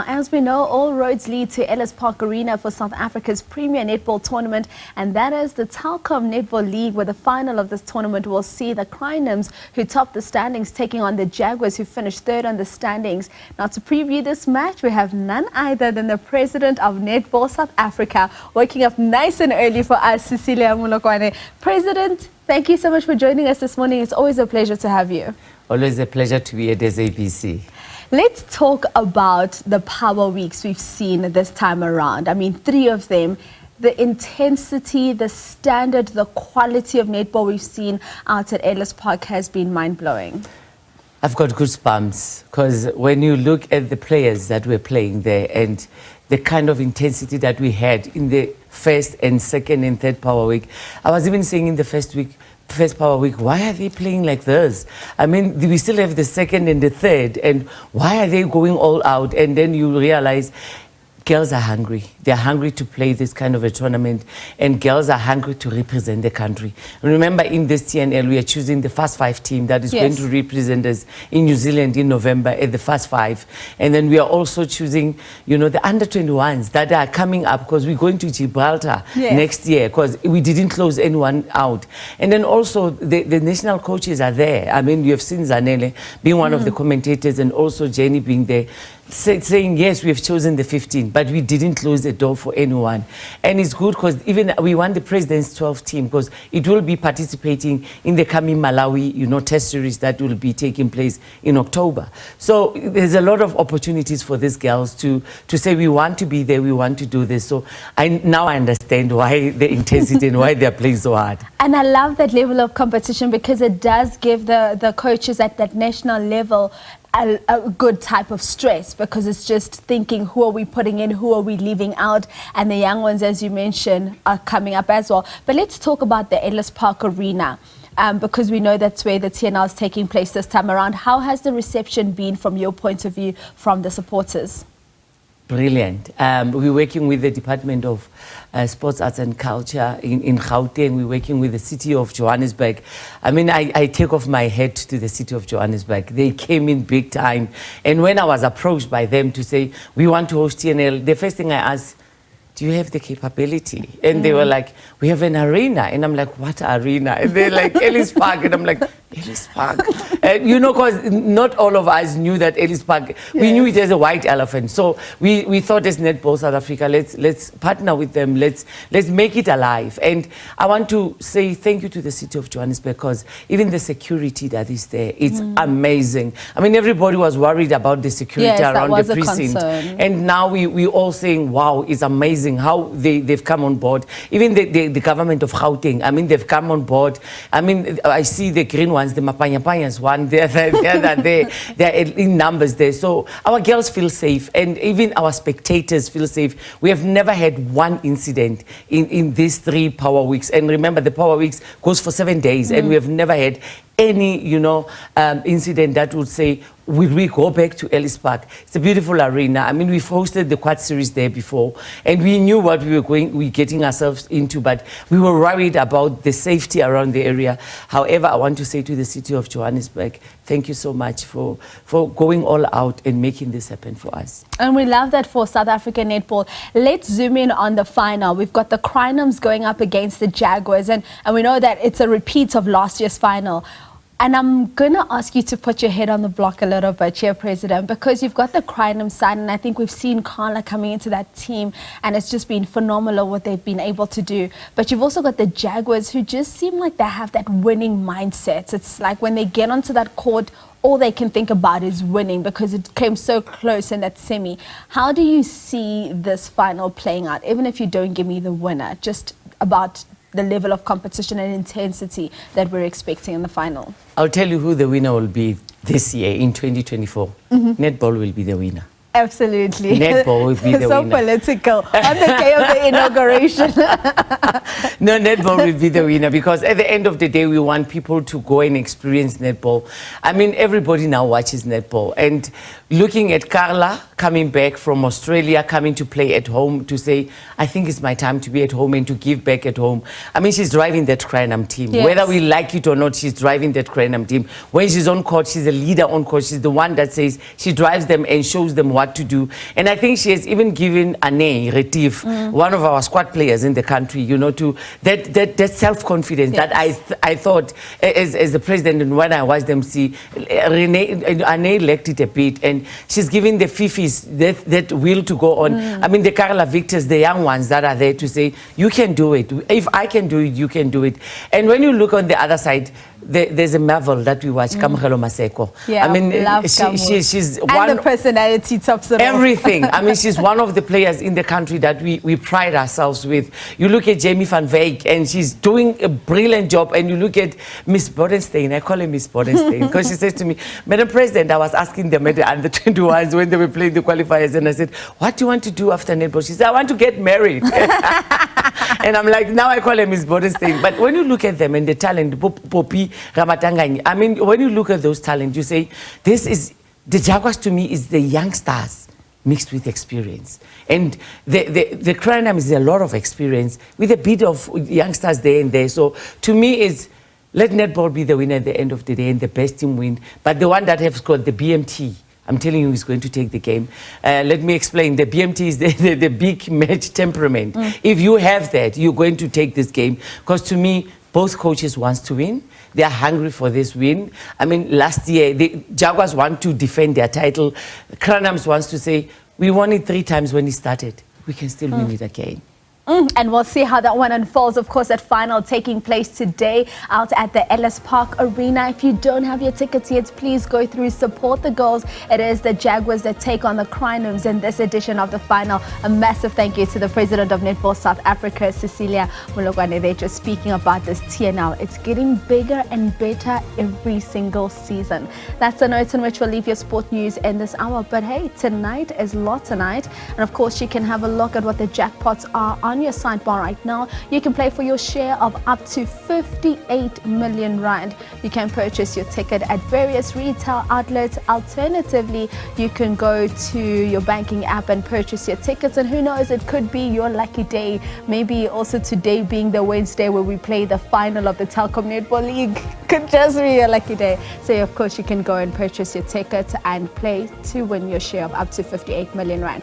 As we know, all roads lead to Ellis Park Arena for South Africa's premier netball tournament, and that is the Telkom Netball League, where the final of this tournament will see the Crinums, who top the standings, taking on the Jaguars, who finished third on the standings. Now, to preview this match, we have none other than the president of Netball South Africa, waking up nice and early for us, Cecilia Molokwane. President, thank you so much for joining us this morning. It's always a pleasure to have you. Always a pleasure to be at SABC. Let's talk about the power weeks we've seen this time around. I mean, 3 of them. The intensity, the standard, the quality of netball we've seen out at Ellis Park has been mind-blowing. I've got goosebumps because when you look at the players that were playing there and the kind of intensity that we had in the first and second and third power week, I was even saying in the first power week, why are they playing like this? I mean, we still have the second and the third, and why are they going all out? And then you realize girls are hungry. They're hungry to play this kind of a tournament, and girls are hungry to represent the country. Remember, in this TNL, we are choosing the Fast 5 team that is going to represent us in New Zealand in November at the Fast 5. And then we are also choosing, you know, the under-21s that are coming up, because we're going to Gibraltar next year, because we didn't close anyone out. And then also the national coaches are there. I mean, you have seen Zanele being one of the commentators, and also Jenny being there, saying, yes, we have chosen the 15, but we didn't close the door for anyone. And it's good because even we want the president's 12 team, because it will be participating in the coming Malawi, you know, test series that will be taking place in October. So there's a lot of opportunities for these girls to say, we want to be there, we want to do this. So now I understand why the intensity and why they're playing so hard. And I love that level of competition, because it does give the coaches at that national level a good type of stress, because it's just thinking, who are we putting in, who are we leaving out, and the young ones, as you mentioned, are coming up as well. But let's talk about the Ellis Park Arena, because we know that's where the TNL is taking place this time around. How has the reception been from your point of view, from the supporters? Brilliant. We're working with the Department of Sports, Arts and Culture in Gauteng. We're working with the city of Johannesburg. I mean, I take off my hat to the city of Johannesburg. They came in big time. And when I was approached by them to say, we want to host TNL, the first thing I asked, do you have the capability? And they were like, we have an arena. And I'm like, what arena? And they're like, Ellis Park. And I'm like, Ellis Park? You know, because not all of us knew that Ellis Park, we knew it as a white elephant. So we thought as Netball South Africa, let's partner with them. Let's make it alive. And I want to say thank you to the city of Johannesburg, because even the security that is there, it's amazing. I mean, everybody was worried about the security around the precinct. And now we all saying, wow, it's amazing how they've come on board. Even the government of Gauteng, I mean, they've come on board. I mean, I see the green ones, the Mapanyapanyas one, they're in numbers there. So our girls feel safe, and even our spectators feel safe. We have never had one incident in these 3 power weeks. And remember, the power weeks goes for 7 days, and we have never had any, you know, incident that would say, will we go back to Ellis Park? It's a beautiful arena. I mean, we've hosted the quad series there before, and we knew what we were getting ourselves into, but we were worried about the safety around the area. However, I want to say to the city of Johannesburg, thank you so much for going all out and making this happen for us. And we love that for South African netball. Let's zoom in on the final. We've got the Crinums going up against the Jaguars, and we know that it's a repeat of last year's final. And I'm going to ask you to put your head on the block a little bit, Chair President, because you've got the Crinum side, and I think we've seen Carla coming into that team, and it's just been phenomenal what they've been able to do. But you've also got the Jaguars, who just seem like they have that winning mindset. It's like when they get onto that court, all they can think about is winning, because it came so close in that semi. How do you see this final playing out, even if you don't give me the winner, just about the level of competition and intensity that we're expecting in the final? I'll tell you who the winner will be this year in 2024. Netball will be the winner. Absolutely. Netball will be the so winner. Political on the day of the inauguration. No, netball will be the winner, because at the end of the day, we want people to go and experience netball. I mean, everybody now watches netball, and looking at Carla coming back from Australia, coming to play at home, to say, I think it's my time to be at home and to give back at home. I mean, she's driving that Crinum team. Yes. Whether we like it or not, she's driving that Crinum team. When she's on court, she's a leader on court. She's the one that says, she drives them and shows them what what to do. And I think she has even given Ane Retif, one of our squad players in the country, you know, to that self-confidence that I thought as the president, and when I watched them see, Ane lacked it a bit, and she's giving the Fifis that will to go on. I mean, the Carla Victors, the young ones that are there to say, you can do it. If I can do it, you can do it. And when you look on the other side, there's a marvel that we watch, Kamohelo Maseko. Yeah, I mean, she's one, and the personality tops it all. Everything. I mean, she's one of the players in the country that we pride ourselves with. You look at Jamie van Wyk, and she's doing a brilliant job. And you look at Miss Bodenstein, I call her Miss Bodenstein, because she says to me, Madam President, I was asking them at the under 21s when they were playing the qualifiers, and I said, what do you want to do after netball? She said, I want to get married. And I'm like, now I call her Miss Bodenstein. But when you look at them and the talent, Poppy, Ramatangani, I mean, when you look at those talents, you say, this is, the Jaguars to me is the young stars mixed with experience. And the Crinums is a lot of experience with a bit of youngsters there and there. So to me, it's, let netball be the winner at the end of the day and the best team win. But the one that has got the BMT, I'm telling you, is going to take the game. Let me explain. The BMT is the big match temperament. If you have that, you're going to take this game. Because to me, both coaches want to win. They are hungry for this win. I mean, last year, the Jaguars want to defend their title. Crinums wants to say, we won it 3 times when it started. We can still win it again. And we'll see how that one unfolds. Of course, that final taking place today out at the Ellis Park Arena. If you don't have your tickets yet, please go through, support the girls. It is the Jaguars that take on the Crinums in this edition of the final. A massive thank you to the president of Netball South Africa, Cecilia Molokwane. They're just speaking about this TNL. It's getting bigger and better every single season. That's the note in which we'll leave your sport news in this hour. But hey, tonight is Lotto Night. And of course, you can have a look at what the jackpots are on your sidebar right now. You can play for your share of up to 58 million rand. You can purchase your ticket at various retail outlets. Alternatively, you can go to your banking app and purchase your tickets, and who knows, it could be your lucky day. Maybe also today being the Wednesday where we play the final of the Telkom Netball League could just be a lucky day. So of course you can go and purchase your ticket and play to win your share of up to 58 million rand.